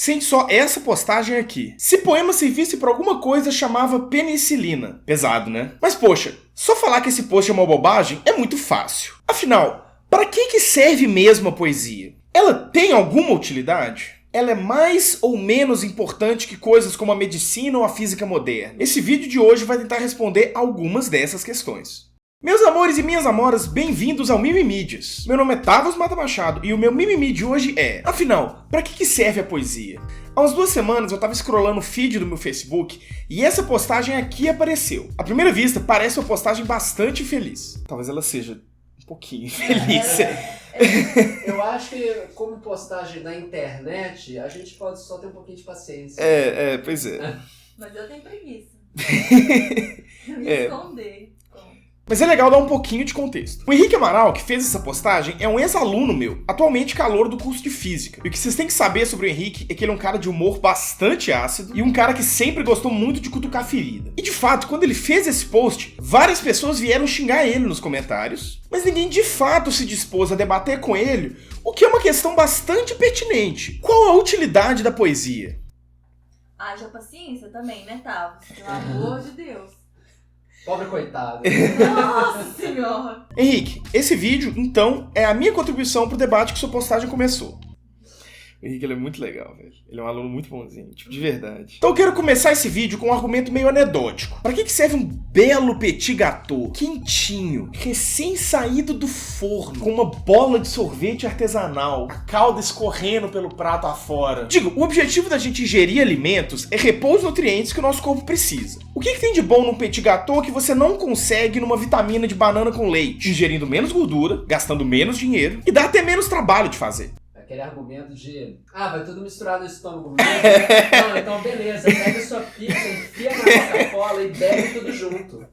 Sente só essa postagem aqui. Se poema servisse pra alguma coisa, chamava penicilina. Pesado, né? Mas poxa, só falar que esse post é uma bobagem é muito fácil. Afinal, para que serve mesmo a poesia? Ela tem alguma utilidade? Ela é mais ou menos importante que coisas como a medicina ou a física moderna? Esse vídeo de hoje vai tentar responder algumas dessas questões. Meus amores e minhas amoras, bem-vindos ao Mimimídias. Meu nome é Tavos Mata Machado e o meu mimimi de hoje é... Afinal, pra que serve a poesia? Há umas 2 semanas eu tava scrollando o feed do meu Facebook e essa postagem aqui apareceu. À primeira vista, parece uma postagem bastante feliz. Talvez ela seja um pouquinho feliz. Eu acho que como postagem na internet, a gente pode só ter um pouquinho de paciência. Pois é. Mas eu tenho preguiça. Me esconder. Mas é legal dar um pouquinho de contexto. O Henrique Amaral, que fez essa postagem, é um ex-aluno meu, atualmente calouro do curso de Física. E o que vocês têm que saber sobre o Henrique é que ele é um cara de humor bastante ácido e um cara que sempre gostou muito de cutucar ferida. E de fato, quando ele fez esse post, várias pessoas vieram xingar ele nos comentários, mas ninguém de fato se dispôs a debater com ele, o que é uma questão bastante pertinente. Qual a utilidade da poesia? Haja paciência também, né, Tavos? Pelo amor de Deus. Pobre coitado. Nossa senhora! Henrique, esse vídeo, então, é a minha contribuição pro debate que sua postagem começou. O Henrique, ele é muito legal, velho. Ele é um aluno muito bonzinho, tipo, de verdade. Então eu quero começar esse vídeo com um argumento meio anedótico. Pra que serve um belo petit gâteau, quentinho, recém-saído do forno, com uma bola de sorvete artesanal, a calda escorrendo pelo prato afora? Digo, o objetivo da gente ingerir alimentos é repor os nutrientes que o nosso corpo precisa. O que tem de bom num petit gâteau que você não consegue numa vitamina de banana com leite? Ingerindo menos gordura, gastando menos dinheiro e dá até menos trabalho de fazer. Aquele argumento de, vai tudo misturar no estômago mesmo. Não, então beleza, pega sua pizza, enfia na Coca-Cola e bebe tudo junto.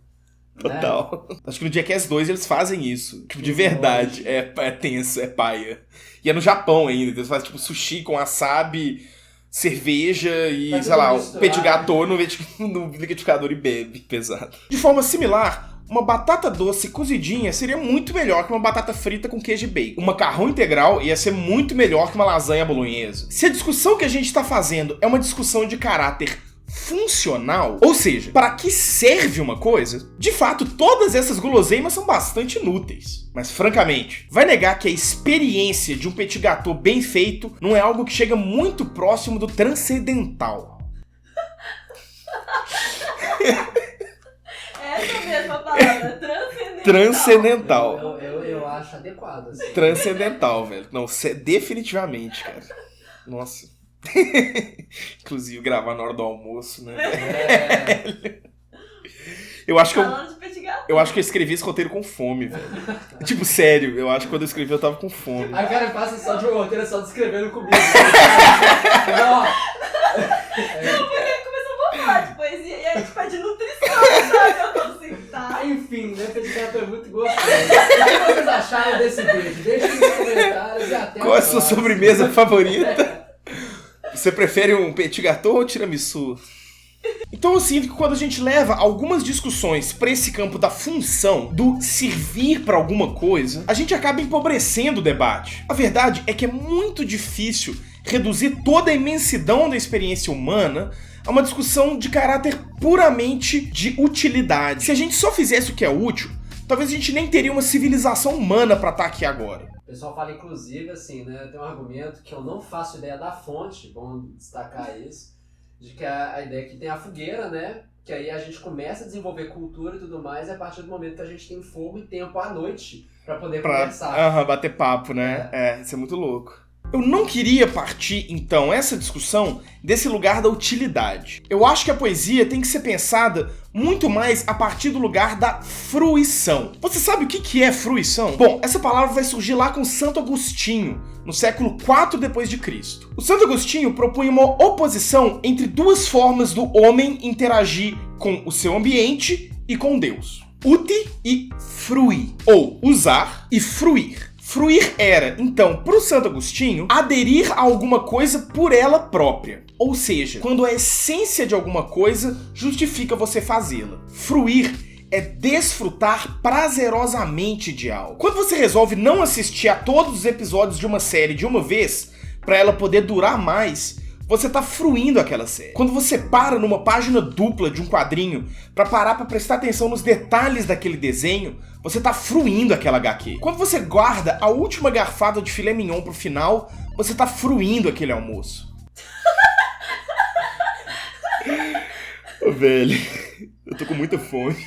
Total. Né? Acho que no Jackass 2 eles fazem isso. Tipo, de verdade. É tenso, é paia. E é no Japão ainda. Eles fazem tipo sushi com wasabi, cerveja e, sei lá, um petit gâteau no liquidificador e bebe. Pesado. De forma similar, uma batata doce cozidinha seria muito melhor que uma batata frita com queijo e bacon. Um macarrão integral ia ser muito melhor que uma lasanha bolonhesa. Se a discussão que a gente está fazendo é uma discussão de caráter funcional, ou seja, para que serve uma coisa, de fato todas essas guloseimas são bastante inúteis. Mas francamente, vai negar que a experiência de um petit gâteau bem feito não é algo que chega muito próximo do transcendental. Essa mesma palavra, transcendental. Transcendental. Eu acho adequado, assim. Transcendental, velho. Não, definitivamente, cara. Nossa. Inclusive gravar na hora do almoço, né? Eu acho que eu escrevi esse roteiro com fome, velho. Tipo, sério, eu acho que quando eu escrevi eu tava com fome. A cara passa só de um roteiro, só descrevendo comigo. Não, porque começou a falar de poesia e a gente pede nutrição, sabe? Eu tô assim, tá. Enfim, né? Petit gâteau é muito gostoso. O que vocês acharam desse vídeo? Deixem nos comentários e até Qual é a sua sobremesa favorita? Você prefere um petit gâteau ou tiramisu? Então eu sinto que quando a gente leva algumas discussões para esse campo da função, do servir para alguma coisa, a gente acaba empobrecendo o debate. A verdade é que é muito difícil reduzir toda a imensidão da experiência humana a uma discussão de caráter puramente de utilidade. Se a gente só fizesse o que é útil, talvez a gente nem teria uma civilização humana para estar aqui agora. O pessoal fala, inclusive, assim, né? Tem um argumento que eu não faço ideia da fonte, bom destacar isso, de que a ideia é que tem a fogueira, né? Que aí a gente começa a desenvolver cultura e tudo mais, e a partir do momento que a gente tem fogo e tempo à noite pra poder conversar. Bater papo, né? Isso é muito louco. Eu não queria partir, então, essa discussão desse lugar da utilidade. Eu acho que a poesia tem que ser pensada muito mais a partir do lugar da fruição. Você sabe o que é fruição? Bom, essa palavra vai surgir lá com Santo Agostinho, no século IV d.C. O Santo Agostinho propunha uma oposição entre duas formas do homem interagir com o seu ambiente e com Deus. Uti e frui, ou usar e fruir. Fruir era, então, para o Santo Agostinho, aderir a alguma coisa por ela própria. Ou seja, quando a essência de alguma coisa justifica você fazê-la. Fruir é desfrutar prazerosamente de algo. Quando você resolve não assistir a todos os episódios de uma série de uma vez, para ela poder durar mais, você tá fruindo aquela série. Quando você para numa página dupla de um quadrinho pra parar pra prestar atenção nos detalhes daquele desenho, você tá fruindo aquela HQ. Quando você guarda a última garfada de filé mignon pro final, você tá fruindo aquele almoço. Ô, velho, eu tô com muita fome.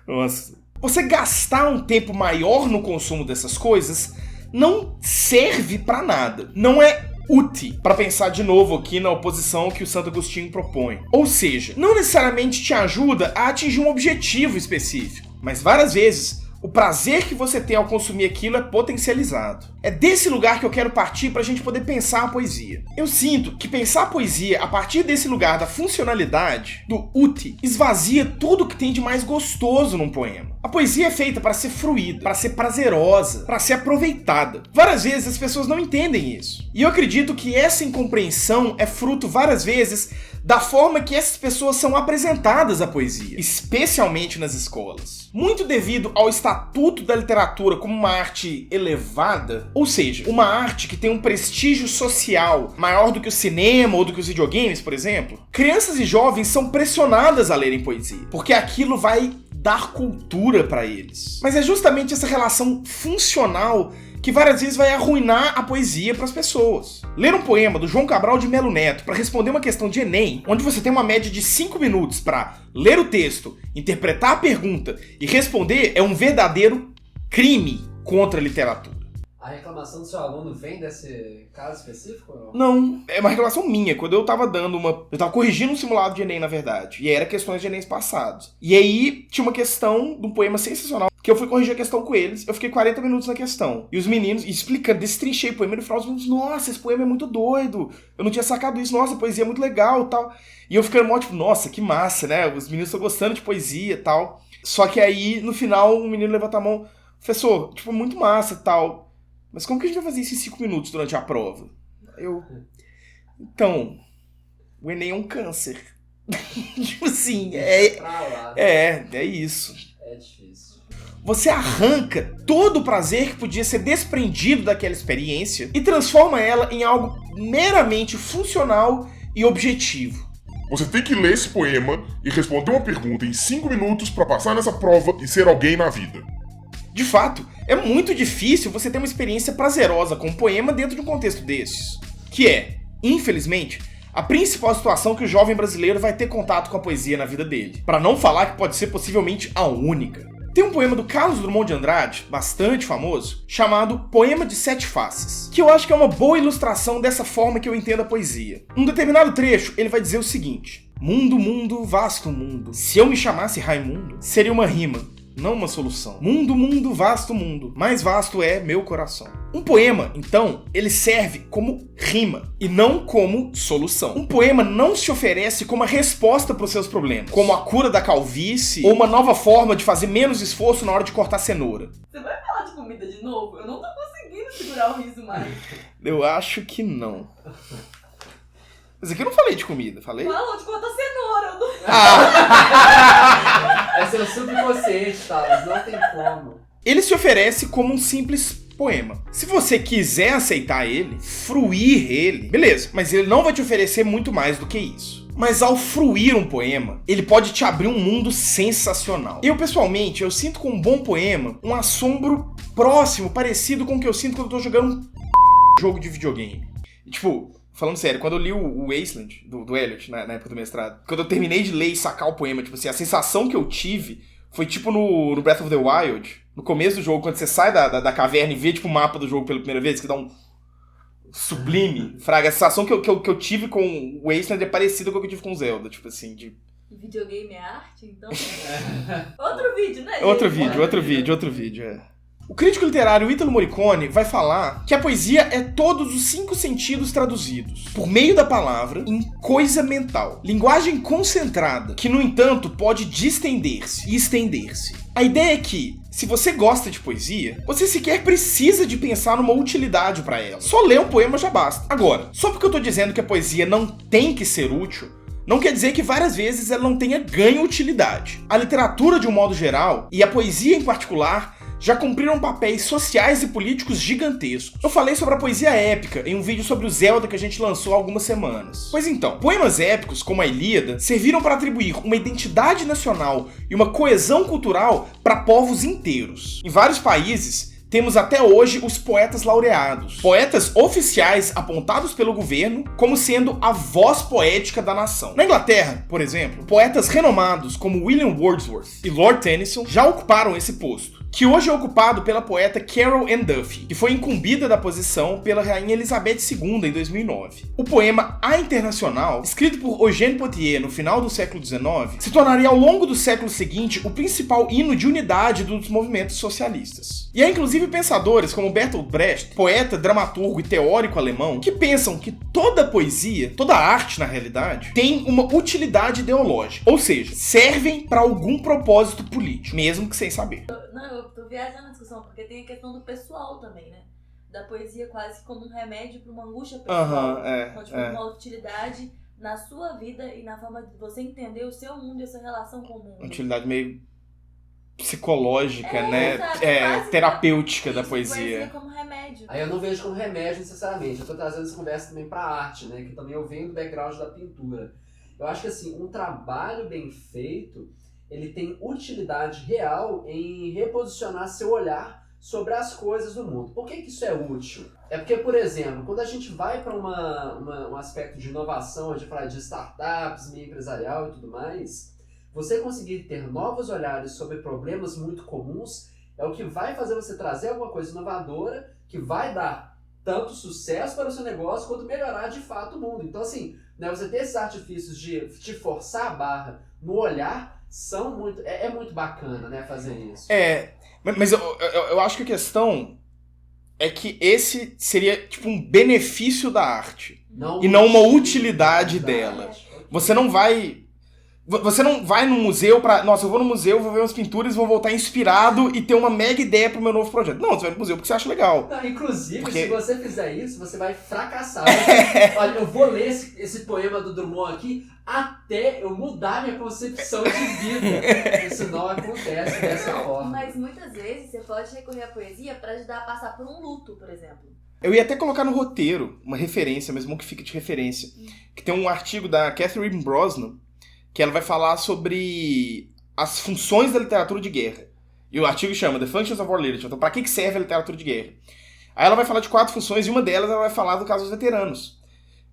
Nossa. Você gastar um tempo maior no consumo dessas coisas não serve pra nada. Não é útil, pra pensar de novo aqui na oposição que o Santo Agostinho propõe. Ou seja, não necessariamente te ajuda a atingir um objetivo específico, mas várias vezes o prazer que você tem ao consumir aquilo é potencializado. É desse lugar que eu quero partir pra gente poder pensar a poesia. Eu sinto que pensar a poesia a partir desse lugar da funcionalidade, do útil, esvazia tudo que tem de mais gostoso num poema. A poesia é feita para ser fruída, para ser prazerosa, para ser aproveitada. Várias vezes as pessoas não entendem isso. E eu acredito que essa incompreensão é fruto, várias vezes, da forma que essas pessoas são apresentadas à poesia, especialmente nas escolas. Muito devido ao estatuto da literatura como uma arte elevada, ou seja, uma arte que tem um prestígio social maior do que o cinema ou do que os videogames, por exemplo, crianças e jovens são pressionadas a lerem poesia, porque aquilo vai dar cultura para eles. Mas é justamente essa relação funcional que várias vezes vai arruinar a poesia para as pessoas. Ler um poema do João Cabral de Melo Neto para responder uma questão de Enem, onde você tem uma média de 5 minutos para ler o texto, interpretar a pergunta e responder, é um verdadeiro crime contra a literatura. A reclamação do seu aluno vem desse caso específico? Ou? Não, é uma reclamação minha. Quando eu tava eu tava corrigindo um simulado de Enem, na verdade. E era questões de Enems passados. E aí tinha uma questão de um poema sensacional, que eu fui corrigir a questão com eles. Eu fiquei 40 minutos na questão. E os meninos, explicando, destrinchei o poema. E no final os meninos, nossa, esse poema é muito doido. Eu não tinha sacado isso. Nossa, a poesia é muito legal e tal. E eu ficando mó, tipo, nossa, que massa, né? Os meninos estão gostando de poesia e tal. Só que aí, no final, um menino levanta a mão. Professor, tipo, muito massa e tal. Mas como que a gente vai fazer isso em 5 minutos durante a prova? Então, o Enem é um câncer. Tipo assim, é isso. É difícil. Você arranca todo o prazer que podia ser desprendido daquela experiência e transforma ela em algo meramente funcional e objetivo. Você tem que ler esse poema e responder uma pergunta em 5 minutos para passar nessa prova e ser alguém na vida. De fato, é muito difícil você ter uma experiência prazerosa com um poema dentro de um contexto desses. Que é, infelizmente, a principal situação que o jovem brasileiro vai ter contato com a poesia na vida dele. Para não falar que pode ser possivelmente a única. Tem um poema do Carlos Drummond de Andrade, bastante famoso, chamado Poema de Sete Faces, que eu acho que é uma boa ilustração dessa forma que eu entendo a poesia. Num determinado trecho, ele vai dizer o seguinte: Mundo, mundo, vasto mundo, se eu me chamasse Raimundo, seria uma rima, não uma solução. Mundo, mundo, vasto mundo, mais vasto é meu coração. Um poema, então, ele serve como rima e não como solução. Um poema não se oferece como a resposta para os seus problemas, como a cura da calvície ou uma nova forma de fazer menos esforço na hora de cortar cenoura. Você vai falar de comida de novo? Eu não tô conseguindo segurar o riso mais. Eu acho que não. Mas aqui eu não falei de comida, falei? Falou de cortar cenoura. Eu não... É seu subconsciente, tá? Não tem como. Ele se oferece como um simples poema. Se você quiser aceitar ele, fruir ele, beleza, mas ele não vai te oferecer muito mais do que isso. Mas ao fruir um poema, ele pode te abrir um mundo sensacional. Eu, pessoalmente, eu sinto com um bom poema um assombro próximo, parecido com o que eu sinto quando eu tô jogando um jogo de videogame. E, tipo, falando sério, quando eu li o Wasteland, do Eliot, na época do mestrado, quando eu terminei de ler e sacar o poema, tipo assim, a sensação que eu tive foi tipo no Breath of the Wild, no começo do jogo, quando você sai da caverna e vê tipo o mapa do jogo pela primeira vez, que dá um sublime, fraga. A sensação que eu tive com o Wasteland é parecida com a que eu tive com o Zelda, tipo assim, de... Videogame é arte, então? Outro vídeo, né? Outro vídeo, é. O crítico literário Ítalo Morricone vai falar que a poesia é todos os 5 sentidos traduzidos, por meio da palavra, em coisa mental. Linguagem concentrada, que no entanto pode distender-se e estender-se. A ideia é que, se você gosta de poesia, você sequer precisa de pensar numa utilidade para ela. Só ler um poema já basta. Agora, só porque eu tô dizendo que a poesia não tem que ser útil, não quer dizer que várias vezes ela não tenha ganho utilidade. A literatura de um modo geral, e a poesia em particular, já cumpriram papéis sociais e políticos gigantescos. Eu falei sobre a poesia épica em um vídeo sobre o Zelda que a gente lançou há algumas semanas. Pois então, poemas épicos, como a Ilíada, serviram para atribuir uma identidade nacional e uma coesão cultural para povos inteiros. Em vários países, temos até hoje os poetas laureados, poetas oficiais apontados pelo governo como sendo a voz poética da nação. Na Inglaterra, por exemplo, poetas renomados como William Wordsworth e Lord Tennyson já ocuparam esse posto, que hoje é ocupado pela poeta Carol Ann Duffy, que foi incumbida da posição pela Rainha Elizabeth II em 2009. O poema A Internacional, escrito por Eugène Pottier no final do século XIX, se tornaria ao longo do século seguinte o principal hino de unidade dos movimentos socialistas. E há inclusive pensadores como Bertolt Brecht, poeta, dramaturgo e teórico alemão, que pensam que toda poesia, toda arte na realidade, tem uma utilidade ideológica, ou seja, servem para algum propósito político, mesmo que sem saber. Não, eu tô viajando na discussão, porque tem a questão do pessoal também, né? Da poesia quase como um remédio pra uma angústia pessoal. Então, tipo, uma utilidade na sua vida e na forma de você entender o seu mundo e a sua relação com o mundo. Uma utilidade meio psicológica, exato, terapêutica da poesia poesia. como remédio. Aí eu não vejo como remédio necessariamente. Eu tô trazendo essa conversa também pra arte, né? Que também eu venho do background da pintura. Eu acho que assim, um trabalho bem feito, ele tem utilidade real em reposicionar seu olhar sobre as coisas do mundo. Por que isso é útil? É porque, por exemplo, quando a gente vai para um aspecto de inovação, a gente fala de startups, meio empresarial e tudo mais, você conseguir ter novos olhares sobre problemas muito comuns é o que vai fazer você trazer alguma coisa inovadora que vai dar tanto sucesso para o seu negócio quanto melhorar de fato o mundo. Então, assim, né, você ter esses artifícios de te forçar a barra no olhar são muito... É muito bacana, né, fazer isso. Mas eu acho que a questão é que esse seria tipo um benefício da arte e não uma utilidade dela. Você não vai no museu pra... Nossa, eu vou no museu, vou ver umas pinturas, vou voltar inspirado e ter uma mega ideia pro meu novo projeto. Não, você vai no museu porque você acha legal. Não, inclusive, se você fizer isso, você vai fracassar. Olha, eu vou ler esse poema do Drummond aqui até eu mudar minha concepção de vida. Isso não acontece dessa forma. Mas muitas vezes você pode recorrer à poesia para ajudar a passar por um luto, por exemplo. Eu ia até colocar no roteiro uma referência, mesmo que fique de referência, que tem um artigo da Catherine Brosnan, que ela vai falar sobre as funções da literatura de guerra. E o artigo chama The Functions of War Literature. Então, para que serve a literatura de guerra? Aí ela vai falar de 4 funções, e uma delas ela vai falar do caso dos veteranos,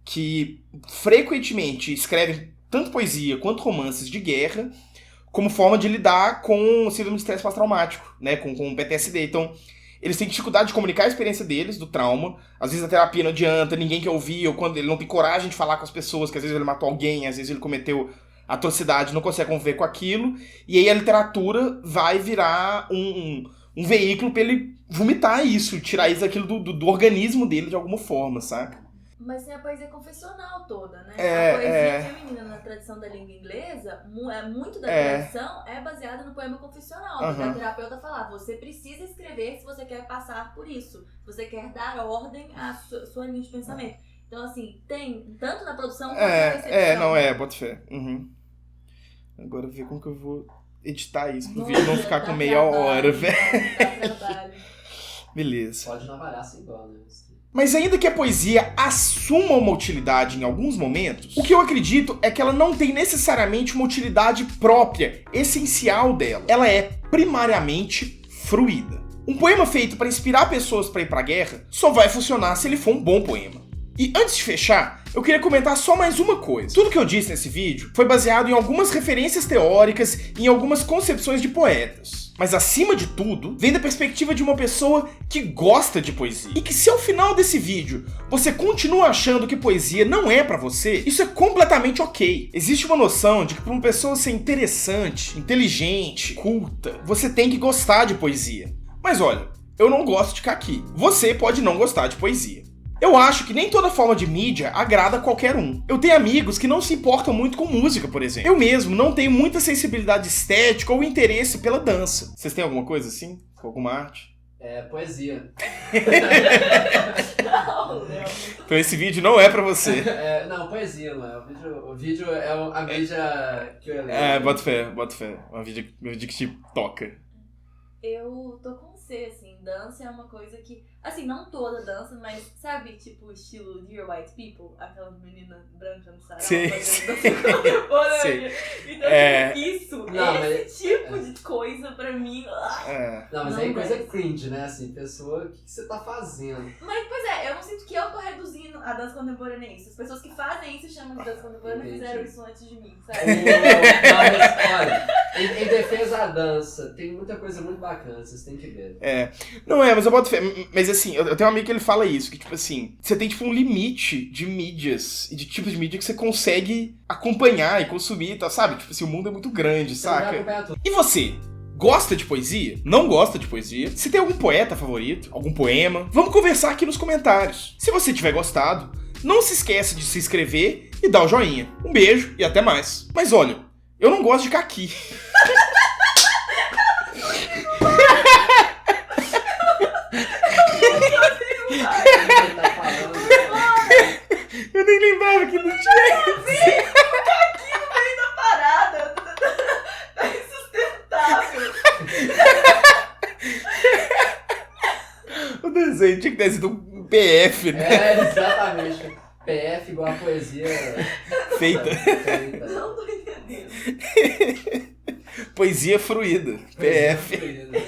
que frequentemente escrevem tanto poesia quanto romances de guerra como forma de lidar com o síndrome de estresse pós-traumático, né, com o PTSD. Então, eles têm dificuldade de comunicar a experiência deles, do trauma. Às vezes a terapia não adianta, ninguém quer ouvir, ou quando ele não tem coragem de falar com as pessoas, que às vezes ele matou alguém, às vezes ele cometeu atrocidade, não consegue conviver com aquilo, e aí a literatura vai virar um veículo pra ele vomitar isso, tirar isso daquilo do organismo dele de alguma forma, saca? Mas tem a poesia confessional toda, né? É, a poesia feminina na tradição da língua inglesa, muito da tradição é baseada no poema confessional. Porque a terapeuta fala, você precisa escrever se você quer passar por isso, se você quer dar ordem à sua linha de pensamento. Então, assim, tem tanto na produção quanto na recepção. Bota fé. Agora ver como que eu vou editar isso pro vídeo não ficar com meia hora, velho. Beleza. Pode não avaliar sem dó, né? Mas ainda que a poesia assuma uma utilidade em alguns momentos, o que eu acredito é que ela não tem necessariamente uma utilidade própria, essencial dela. Ela é primariamente fruída. Um poema feito para inspirar pessoas para ir pra guerra só vai funcionar se ele for um bom poema. E antes de fechar, eu queria comentar só mais uma coisa. Tudo que eu disse nesse vídeo foi baseado em algumas referências teóricas e em algumas concepções de poetas. Mas acima de tudo, vem da perspectiva de uma pessoa que gosta de poesia. E que se ao final desse vídeo você continua achando que poesia não é pra você, isso é completamente ok. Existe uma noção de que pra uma pessoa ser interessante, inteligente, culta, você tem que gostar de poesia. Mas olha, eu não gosto de caqui. Você pode não gostar de poesia. Eu acho que nem toda forma de mídia agrada a qualquer um. Eu tenho amigos que não se importam muito com música, por exemplo. Eu mesmo não tenho muita sensibilidade estética ou interesse pela dança. Vocês têm alguma coisa assim? Com alguma arte? Poesia. Não. Então esse vídeo não é pra você. Não, poesia não é. O vídeo é a mídia que eu leio. Bota fé. Uma mídia que te toca. Eu tô com ser, assim. Dança é uma coisa que... Assim, não toda dança, mas sabe, tipo, estilo Dear White People? Aquela menina branca no sarau Sim. fazendo dança contemporânea. Então, tipo, esse tipo de coisa pra mim... Não, mas aí é coisa cringe, né? Assim, pessoa, o que você tá fazendo? Mas, pois é, eu não sinto que eu tô reduzindo a dança contemporânea a isso. As pessoas que fazem isso chamam de dança contemporânea fizeram isso antes de mim, sabe? Não, mas olha, em defesa da dança, tem muita coisa muito bacana, vocês têm que ver. Não mas eu boto fé. Mas assim, eu tenho um amigo que ele fala isso, que tipo assim, você tem tipo um limite de mídias e de tipos de mídia que você consegue acompanhar e consumir e tal, sabe? Tipo assim, o mundo é muito grande, Você não vai saca? acompanhar tudo. E você? Gosta de poesia? Não gosta de poesia? Se tem algum poeta favorito? Algum poema? Vamos conversar aqui nos comentários. Se você tiver gostado, não se esqueça de se inscrever e dar o joinha. Um beijo e até mais. Mas olha, eu não gosto de caqui. Eu nem lembrava que não tinha. Aqui no meio da parada. Tá insustentável. O desenho tinha que ter sido um PF, né? Exatamente. PF igual a poesia Feita. Não tô entendendo. Poesia fruída. PF. Poesia fluida.